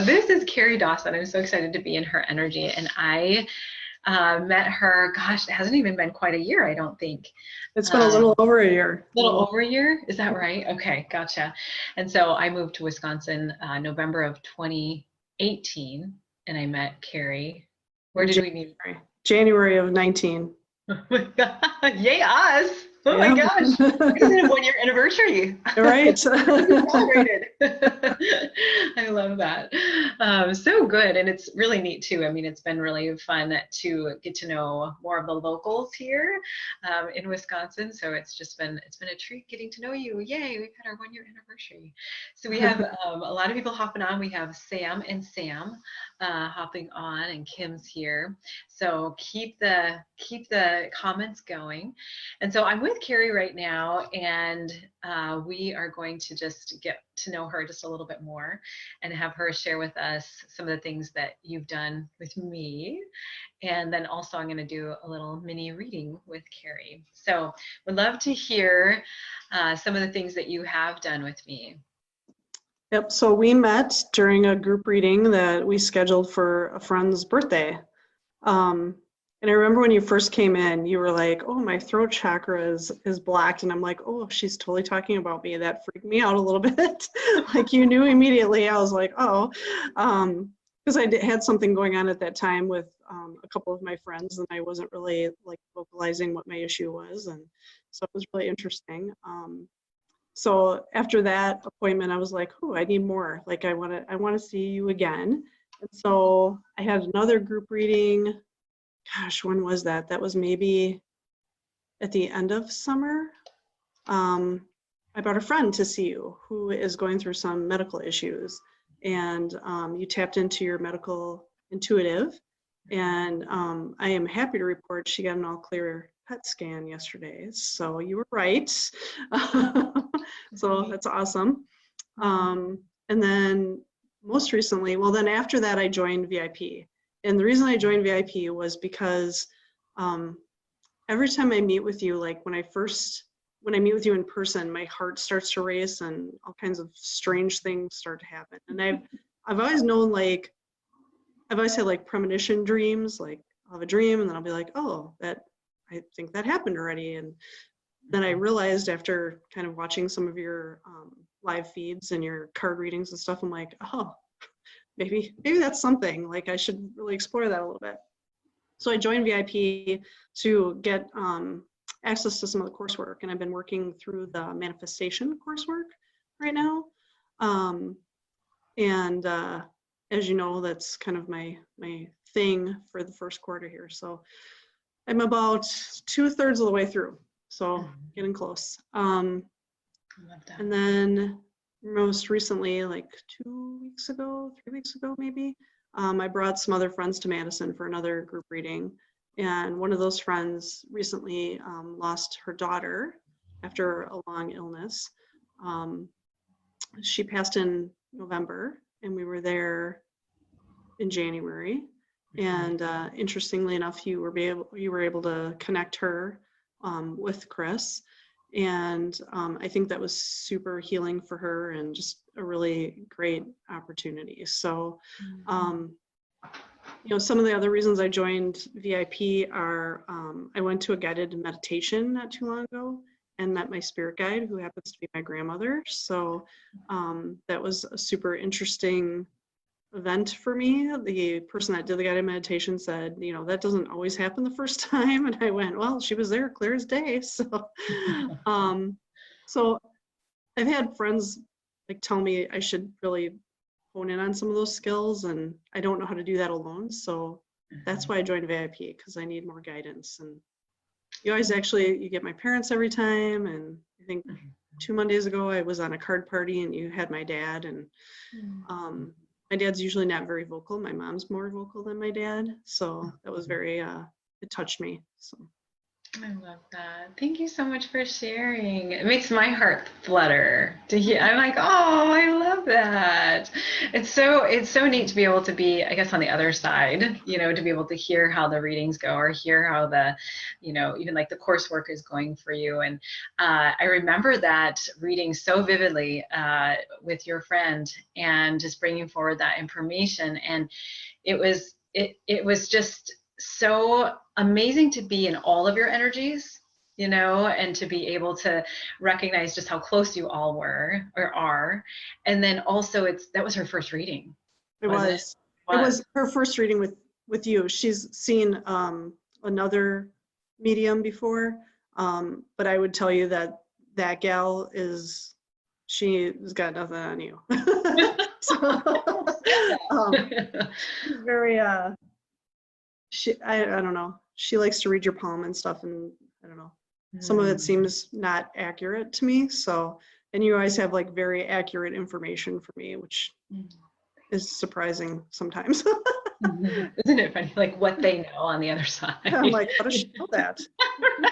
this is Carrie Dawson. I'm so excited to be in her energy. And I met her, gosh, it hasn't even been quite a year, I don't think. It's been a little over a year. Little over a year? Is that right? Okay, gotcha. And so I moved to Wisconsin November of 2018, and I met Carrie. Where did we meet? January of 19. Yay, us! Oh my gosh, it's a 1-year anniversary. Right. Celebrated. I love that. So good. And it's really neat too. I mean, it's been really fun to get to know more of the locals here in Wisconsin. So it's been a treat getting to know you. Yay, we've had our 1-year anniversary. So we have a lot of people hopping on. We have Sam and Sam hopping on, and Kim's here. So keep the comments going. And so I'm with Carrie right now, and we are going to just get to know her just a little bit more and have her share with us some of the things that you've done with me. And then also I'm going to do a little mini reading with Carrie. So would love to hear some of the things that you have done with me. Yep, so we met during a group reading that we scheduled for a friend's birthday. And I remember when you first came in, you were like, oh, my throat chakra is blocked. And I'm like, oh, she's totally talking about me. That freaked me out a little bit. Like you knew immediately. I was like, oh, because I had something going on at that time with a couple of my friends, and I wasn't really like vocalizing what my issue was. And so it was really interesting. So after that appointment, I was like, oh, I need more. Like I want to see you again. And so I had another group reading. Gosh, when was that? That was maybe at the end of summer. I brought a friend to see you who is going through some medical issues, and you tapped into your medical intuitive, and I am happy to report she got an all clear PET scan yesterday. So you were right. So that's awesome. And then most recently, well, then after that, I joined VIP. And the reason I joined VIP was because every time I meet with you, like when I meet with you in person, my heart starts to race and all kinds of strange things start to happen. And I've always known, like, I've always had like premonition dreams, like I'll have a dream and then I'll be like, oh, I think that happened already. And then I realized after kind of watching some of your live feeds and your card readings and stuff, I'm like, oh, maybe that's something, like I should really explore that a little bit. So I joined VIP to get access to some of the coursework, and I've been working through the manifestation coursework right now. And as you know, that's kind of my thing for the first quarter here. So I'm about 2/3 of the way through, so getting close. And then most recently, like 3 weeks ago maybe, I brought some other friends to Madison for another group reading, and one of those friends recently lost her daughter after a long illness. She passed in November, and we were there in January, and interestingly enough, you were able to connect her with Chris. And I think that was super healing for her and just a really great opportunity. So, you know, some of the other reasons I joined VIP are I went to a guided meditation not too long ago and met my spirit guide, who happens to be my grandmother. So that was a super interesting event for me. The person that did the guided meditation said, you know, that doesn't always happen the first time. And I went, well, she was there clear as day. So, so I've had friends like tell me I should really hone in on some of those skills, and I don't know how to do that alone. So that's why I joined VIP, because I need more guidance. And you always you get my parents every time. And I think 2 Mondays ago, I was on a card party and you had my dad, and my dad's usually not very vocal. My mom's more vocal than my dad. So that was very, it touched me. So. I love that. Thank you so much for sharing. It makes my heart flutter to hear. I'm like, oh, I love that. It's so neat to be able to be, I guess, on the other side, to be able to hear how the readings go or hear how the, even like the coursework is going for you. And I remember that reading so vividly with your friend and just bringing forward that information. And it was just so amazing to be in all of your energies, and to be able to recognize just how close you all were or are. And then also that was her first reading, It was it? was. It was her first reading with you. She's seen another medium before, but I would tell you that gal she's got nothing on you. So, very I don't know. She likes to read your palm and stuff, and I don't know. Some of it seems not accurate to me. So, and you always have like very accurate information for me, which is surprising sometimes. Isn't it funny, like what they know on the other side? I'm like, how does she know that?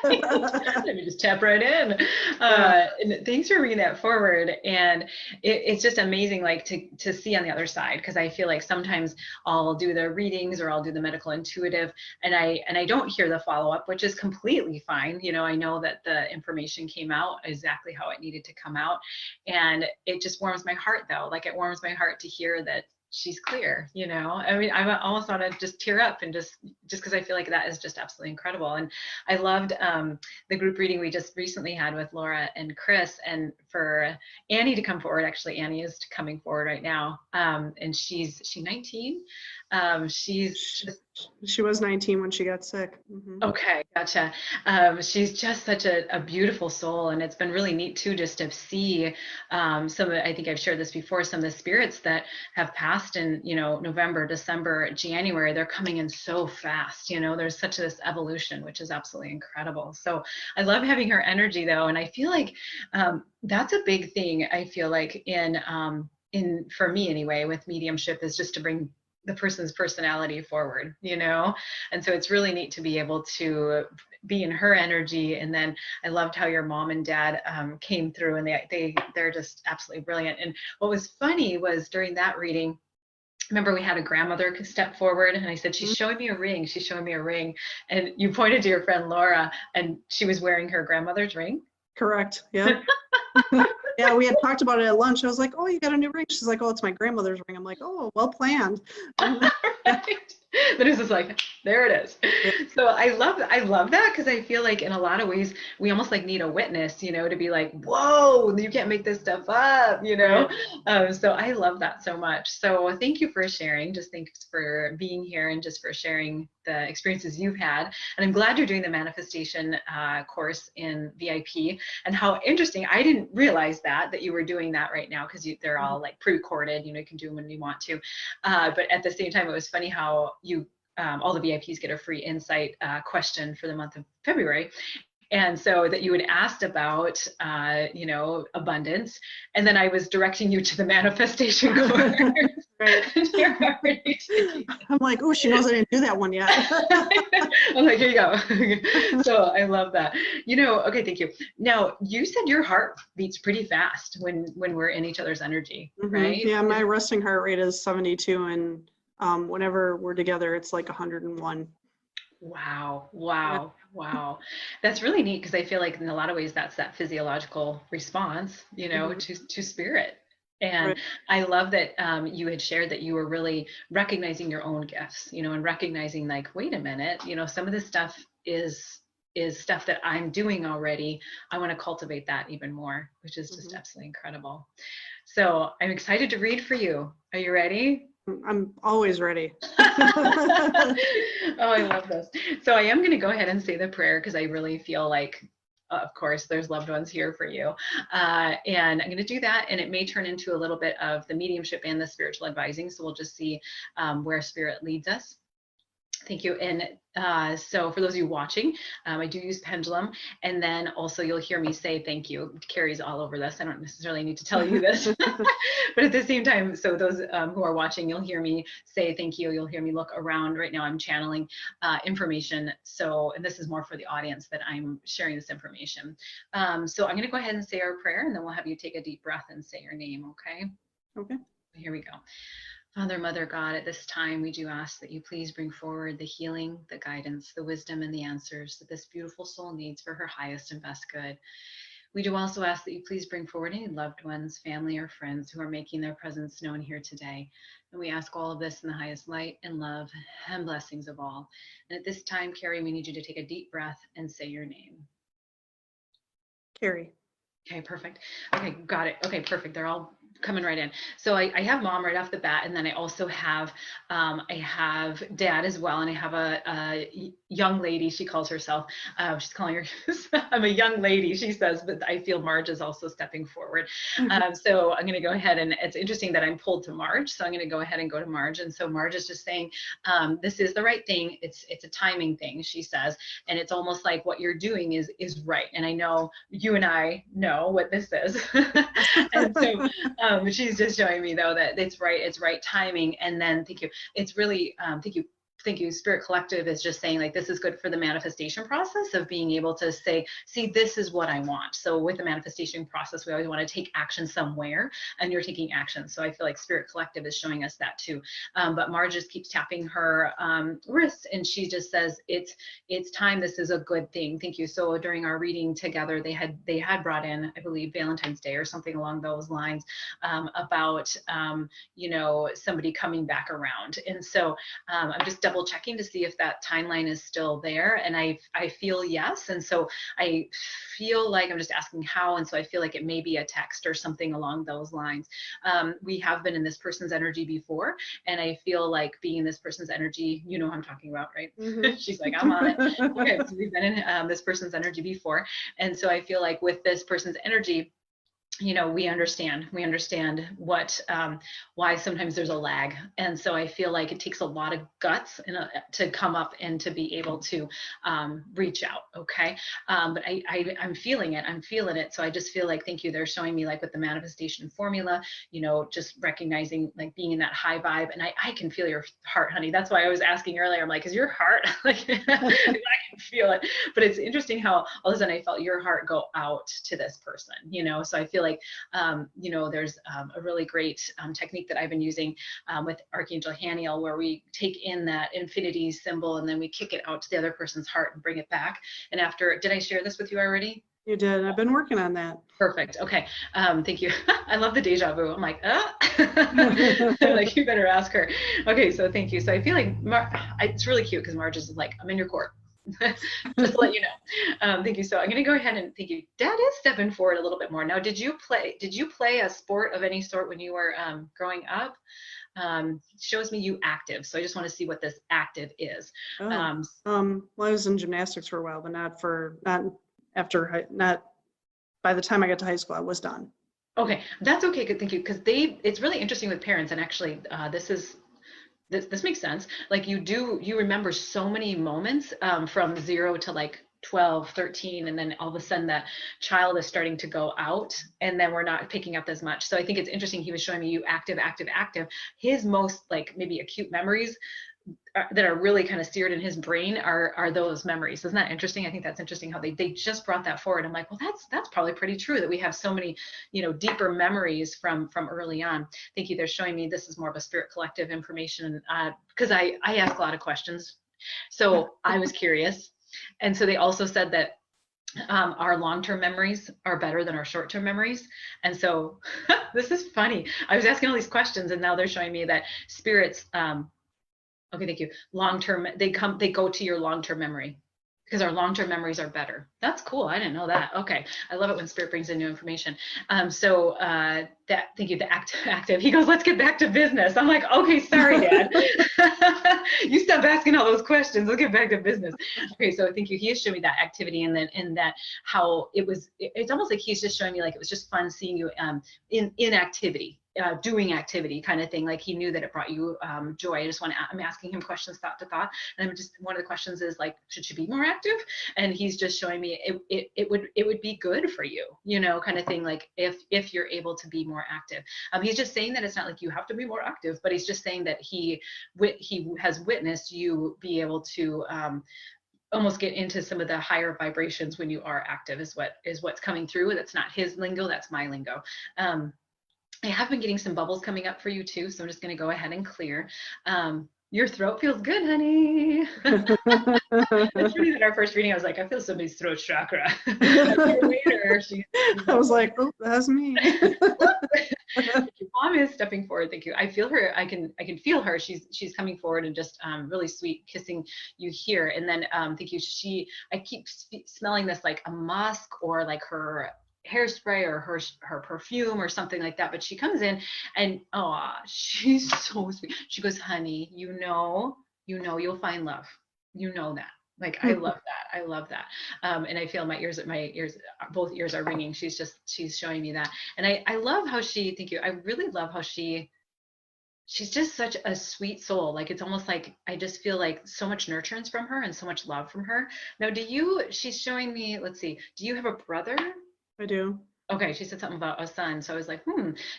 Right. Let me just tap right in. And thanks for bringing that forward. And it's just amazing, like to see on the other side, because I feel like sometimes I'll do the readings or I'll do the medical intuitive, and I don't hear the follow up, which is completely fine. I know that the information came out exactly how it needed to come out, and it just warms my heart, though. Like, it warms my heart to hear that she's clear. I mean, I almost want to just tear up, and just because I feel like that is just absolutely incredible. And I loved the group reading we just recently had with Laura and Chris, and for Annie to come forward. Actually, Annie is coming forward right now, and she's 19. She was 19 when she got sick. Okay, gotcha. She's just such a beautiful soul, and it's been really neat too, just to see some of, I think I've shared this before, some of the spirits that have passed in, November, December, January. They're coming in so fast. There's such this evolution, which is absolutely incredible. So I love having her energy, though, and I feel like that's a big thing. I feel like in for me anyway, with mediumship, is just to bring the person's personality forward, and so it's really neat to be able to be in her energy. And then I loved how your mom and dad came through, and they're just absolutely brilliant. And what was funny was, during that reading, remember, we had a grandmother step forward, and I said, she's showing me a ring, she's showing me a ring. And you pointed to your friend Laura, and she was wearing her grandmother's ring. Correct. Yeah. Yeah, we had talked about it at lunch. I was like, oh, you got a new ring? She's like, oh, it's my grandmother's ring. I'm like, oh, well planned. Right. But it's just like, there it is. So I love that, because I feel like in a lot of ways we almost like need a witness, to be like, whoa, you can't make this stuff up, so I love that so much. So thank you for sharing. Just thanks for being here, and just for sharing the experiences you've had. And I'm glad you're doing the manifestation course in VIP. And how interesting, I didn't realize that you were doing that right now, because they're all like pre-recorded, you can do them when you want to. But at the same time, it was funny how all the VIPs get a free insight question for the month of February. And so that you had asked about, abundance, and then I was directing you to the manifestation course. Right. I'm like, oh, she knows I didn't do that one yet. I'm like, here you go. So I love that. Okay, thank you. Now, you said your heart beats pretty fast when we're in each other's energy, right? Yeah, my resting heart rate is 72, and whenever we're together, it's like 101. Wow. That's really neat, because I feel like in a lot of ways that's that physiological response, to spirit. And Right. I love that you had shared that you were really recognizing your own gifts, and recognizing, like, wait a minute, some of this stuff is stuff that I'm doing already. I want to cultivate that even more, which is just absolutely incredible. So I'm excited to read for you. Are you ready? I'm always ready. Oh, I love this. So I am going to go ahead and say the prayer, because I really feel like, of course, there's loved ones here for you. And I'm going to do that, and it may turn into a little bit of the mediumship and the spiritual advising. So we'll just see where spirit leads us. Thank you. And so for those of you watching, I do use pendulum. And then also you'll hear me say thank you. Carrie's all over this. I don't necessarily need to tell you this. But at the same time, so those who are watching, you'll hear me say thank you. You'll hear me look around. Right now I'm channeling information. So, and this is more for the audience that I'm sharing this information. So I'm going to go ahead and say our prayer, and then we'll have you take a deep breath and say your name, okay? Okay. Here we go. Father, Mother God, at this time, we do ask that you please bring forward the healing, the guidance, the wisdom, and the answers that this beautiful soul needs for her highest and best good. We do also ask that you please bring forward any loved ones, family, or friends who are making their presence known here today. And we ask all of this in the highest light and love and blessings of all. And at this time, Carrie, we need you to take a deep breath and say your name. Carrie. Okay, perfect. Okay, got it. Okay, perfect. They're all coming right in. So I have mom right off the bat, and then I also have dad as well, and I have a young lady. She calls herself. She's calling her. I'm a young lady, she says, but I feel Marge is also stepping forward. So I'm going to go ahead, and it's interesting that I'm pulled to Marge. So I'm going to go ahead and go to Marge, and so Marge is just saying, this is the right thing. It's a timing thing, she says, and it's almost like what you're doing is right. And I know you and I know what this is, and so. She's just showing me though that it's right timing. And then thank you. It's really thank you. Spirit Collective is just saying like this is good for the manifestation process of being able to say, see, this is what I want. So with the manifestation process, we always want to take action somewhere, and you're taking action. So I feel like Spirit Collective is showing us that too. But Marge just keeps tapping her wrist, and she just says, it's time. This is a good thing. Thank you. So during our reading together, they had brought in, I believe, Valentine's Day or something along those lines, about somebody coming back around. And so I'm just double checking to see if that timeline is still there, and I feel yes. And so I feel like I'm just asking how, and so I feel like it may be a text or something along those lines. We have been in this person's energy before, and I feel like being in this person's energy, you know who I'm talking about, right? Mm-hmm. She's like, I'm on it. Okay, so we've been in this person's energy before, and so I feel like with this person's energy, we understand what why sometimes there's a lag. And so I feel like it takes a lot of guts to come up and to be able to reach out. Okay. But I'm feeling it. So I just feel like, thank you. They're showing me like with the manifestation formula, just recognizing like being in that high vibe. And I can feel your heart, honey. That's why I was asking earlier. I'm like, is your heart like, I can feel it. But it's interesting how all of a sudden I felt your heart go out to this person, so I feel like, there's a really great technique that I've been using with Archangel Haniel, where we take in that infinity symbol and then we kick it out to the other person's heart and bring it back. And after, did I share this with you already? You did. I've been working on that. Perfect. Okay. Thank you. I love the deja vu. I'm like, like, you better ask her. Okay. So thank you. So I feel like it's really cute because Marge is like, I'm in your court. Just to let you know. Thank you. So I'm going to go ahead and thank you. Dad is stepping forward a little bit more. Now, did you play a sport of any sort when you were growing up? Shows me you active. So I just want to see what this active is. Well, I was in gymnastics for a while, but not by the time I got to high school, I was done. Okay. That's okay. Good. Thank you. Because it's really interesting with parents. And actually, this makes sense. Like you remember so many moments from 0 to like 12, 13, and then all of a sudden that child is starting to go out, and then we're not picking up as much. So I think it's interesting. He was showing me you active. His most like maybe acute memories that are really kind of seared in his brain are those memories. Isn't that interesting? I think that's interesting how they just brought that forward. I'm like, well, that's probably pretty true that we have so many, deeper memories from early on. Thank you. They're showing me this is more of a Spirit Collective information because I ask a lot of questions. So I was curious. And so they also said that our long-term memories are better than our short-term memories. And so this is funny. I was asking all these questions, and now they're showing me that spirits, okay, thank you. Long-term, they go to your long-term memory because our long-term memories are better. That's cool. I didn't know that. Okay. I love it when Spirit brings in new information. Thank you, the active. He goes, let's get back to business. I'm like, okay, sorry, Dad. You stop asking all those questions. Let's get back to business. Okay. So thank you. He is showing me that activity, and then that how it's almost like he's just showing me like it was just fun seeing you in activity. doing activity kind of thing. Like he knew that it brought you joy. I'm asking him questions thought to thought. And I'm just, one of the questions is like, should she be more active? And he's just showing me it would be good for you, kind of thing. Like if you're able to be more active. He's just saying that it's not like you have to be more active, but he's just saying that he has witnessed you be able to almost get into some of the higher vibrations when you are active is what's coming through. That's not his lingo, that's my lingo. I have been getting some bubbles coming up for you too, so I'm just going to go ahead and clear. Your throat feels good, honey. It's funny that our first reading, I was like, I feel somebody's throat chakra. Later, I was like, oh, that's me. Mom is stepping forward. Thank you. I feel her. I can feel her. She's coming forward and just really sweet, kissing you here. And then thank you. I keep smelling this like a musk or like her hairspray or her perfume or something like that. But she comes in and she's so sweet. She goes, honey, you'll find love. You know that. Like, I love that. I love that. And I feel my ears, both ears are ringing. She's showing me that. And I love how thank you. I really love how she's just such a sweet soul. Like, it's almost like, I just feel like so much nurturance from her and so much love from her. Now, she's showing me, let's see, do you have a brother? I do. Okay. She said something about a son. So I was like,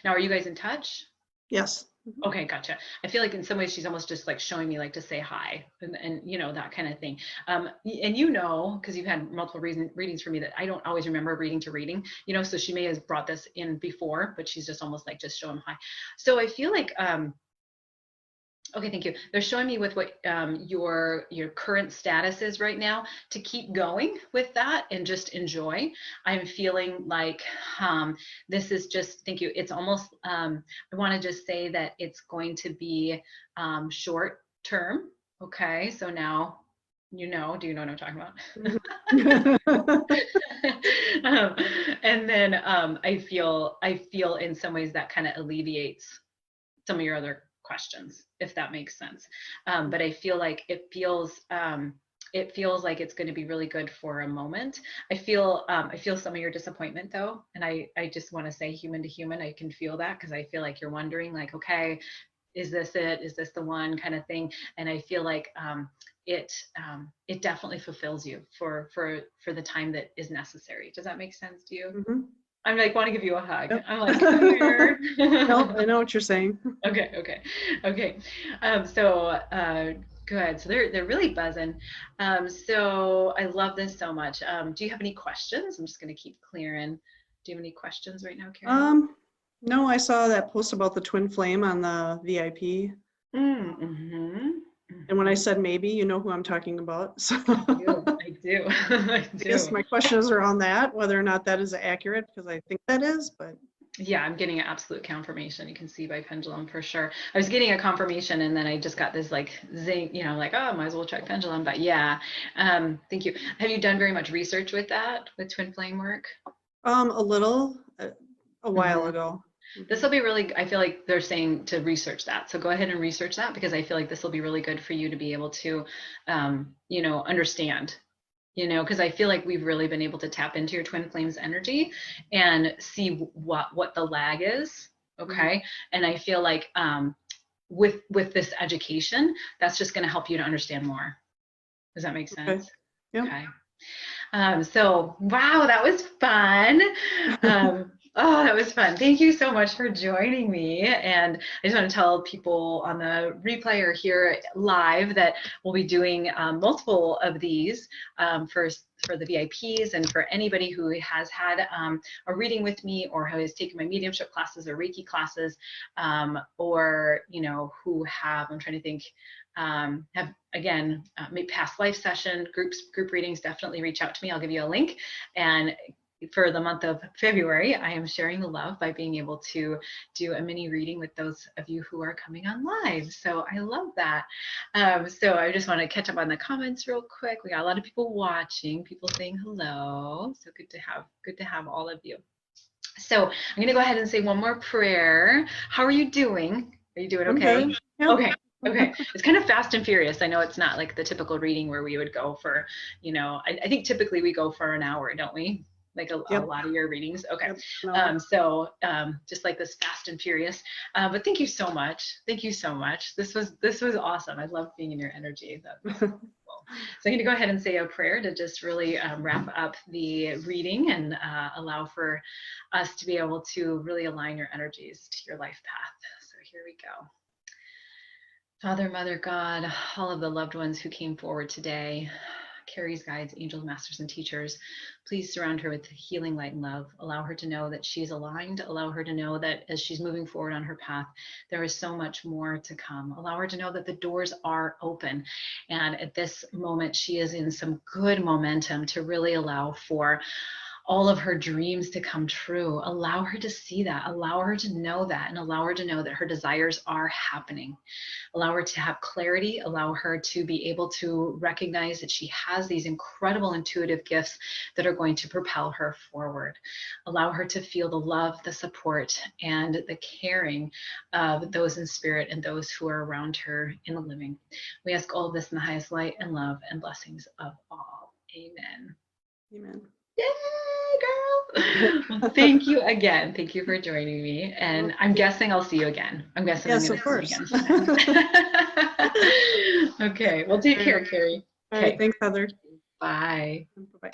now are you guys in touch? Yes. Okay, gotcha. I feel like in some ways she's almost just like showing me like to say hi and that kind of thing. And because you've had multiple readings for me that I don't always remember reading to reading, so she may have brought this in before, but she's just almost like just showing hi. So I feel like okay, thank you. They're showing me with what your current status is right now to keep going with that and just enjoy. I'm feeling like this is just, thank you. It's almost, I want to just say that it's going to be short term. Okay, so now do you know what I'm talking about? And then I feel in some ways that kind of alleviates some of your other questions, if that makes sense. But I feel like it feels like it's going to be really good for a moment. I feel some of your disappointment though, and I just want to say, human to human, I can feel that, because I feel like you're wondering like, okay, is this it? Is this the one, kind of thing? And I feel like it definitely fulfills you for the time that is necessary. Does that make sense to you? Mm-hmm. I'm like, want to give you a hug. Yep. I'm like, come here. No, I know what you're saying. Okay. So good. So they're really buzzing. So I love this so much. Do you have any questions? I'm just going to keep clearing. Do you have any questions right now, Karen? No, I saw that post about the twin flame on the VIP. Mm-hmm. And when I said maybe, you know who I'm talking about. So I do. I guess my question is around that, whether or not that is accurate, because I think that is, but. Yeah, I'm getting an absolute confirmation. You can see by pendulum for sure. I was getting a confirmation and then I just got this like zing, like, oh, might as well check pendulum. But yeah, thank you. Have you done very much research with twin flame work? A little, a while ago. This will be really, I feel like they're saying to research that. So go ahead and research that, because I feel like this will be really good for you to be able to, understand, because I feel like we've really been able to tap into your twin flames energy and see what the lag is. Okay. And I feel like with this education, that's just going to help you to understand more. Does that make sense? Okay. Yep. Okay. So, wow, that was fun. Oh, that was fun. Thank you so much for joining me. And I just want to tell people on the replay or here live that we'll be doing multiple of these for the VIPs and for anybody who has had a reading with me or who has taken my mediumship classes or Reiki classes, or, who have, I'm trying to think, have again maybe past life session group readings. Definitely reach out to me. I'll give you a link. And for the month of February, I am sharing the love by being able to do a mini reading with those of you who are coming on live. So I love that. So I just want to catch up on the comments real quick. We got a lot of people watching, people saying hello. So good to have all of you. So I'm going to go ahead and say one more prayer. How are you doing? Are you doing okay? Okay. Yep. Okay. It's kind of fast and furious. I know it's not like the typical reading where we would go for, I think typically we go for an hour, don't we? like a Yep. lot of your readings? Okay. Yep. No. So just like this fast and furious. But thank you so much. Thank you so much. This was awesome. I love being in your energy. That's cool. So I'm going to go ahead and say a prayer to just really wrap up the reading and allow for us to be able to really align your energies to your life path. So here we go. Father, Mother, God, all of the loved ones who came forward today, Carrie's guides, angels, masters, and teachers, please surround her with healing light and love. Allow her to know that she's aligned. Allow her to know that as she's moving forward on her path, there is so much more to come. Allow her to know that the doors are open. And at this moment, she is in some good momentum to really allow for all of her dreams to come true. Allow her to see that, allow her to know that, and allow her to know that her desires are happening. Allow her to have clarity, allow her to be able to recognize that she has these incredible intuitive gifts that are going to propel her forward. Allow her to feel the love, the support, and the caring of those in spirit and those who are around her in the living. We ask all of this in the highest light and love and blessings of all. Amen. Amen. Yay, girl! Well, thank you again. Thank you for joining me. And I'm guessing I'll see you again. I'm guessing Yes, I'm of going to course. see you again. Okay. Well, take care, Carrie. All right. Okay. Thanks, Heather. Bye. Bye-bye.